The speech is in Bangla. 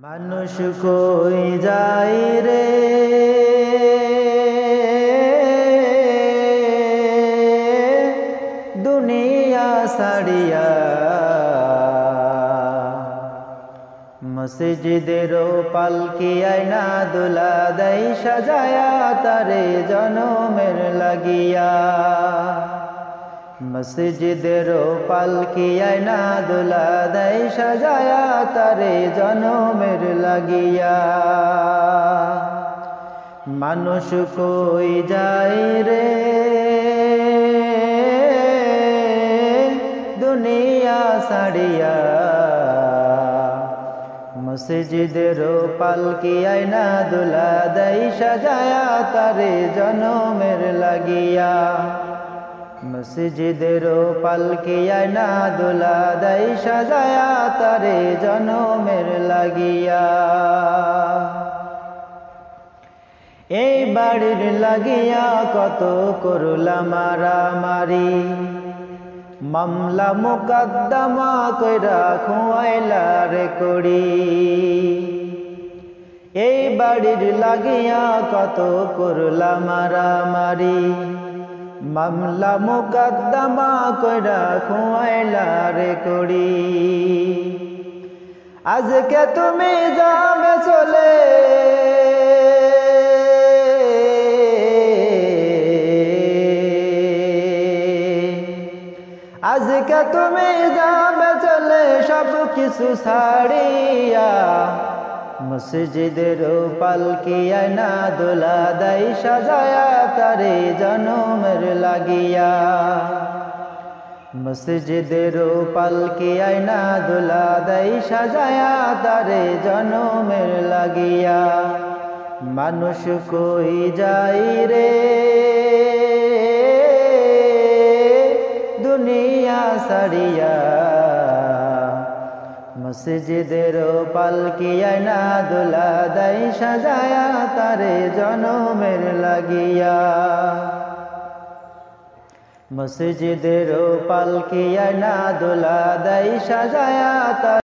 মানুষ কই যায় রে দুনিয়া ছাড়িয়া, মসজিদের পালকি আয়না দুলা দেয় সাজায়া তারে জনমের লাগিয়া। মসজিদের পালকি আয়না দুলা দেয় সাজায়া তারে জনমের লাগিয়া। মানুষ কই যায় রে দুনিয়া ছাড়িয়া, মসজিদের পালকি আয়না দুলা দেয় সাজায়া তারে জনমের লাগিয়া। মসজিদের পালকি আয়না দুলা দেয় সাজায়া তারে জনমের লাগিয়া। এই বাড়ির লাগিয়া কত করলা মারামারি, মামলা মুকদ্দমা কইরা খুয়াইলা রে করি। এই বাড়ির লাগিয়া কত করলা মারামারি, মামলা মুকদ্দমা কইরা খুয়াইলা রে করি। আজকে তুমি যাবে চলে, আজকে তুমি যাবে চলে সব কিছু ছাড়িয়া। মসজিদের পালকি আয়না দুলা দেয় সাজায়া তারে জনমের লাগিয়া। মসজিদের পালকি আয়না দুলা দেয় সাজায়া তারে জনমের লাগিয়া। মানুষ কই যায় রে দুনিয়া ছাড়িয়া, মসজিদের পালকি আয়না দুলা দেয় সাজায়া তারে জনমের লাগিয়া। মসজিদের পালকি আয়না দুলা দেয় সাজায়া তারে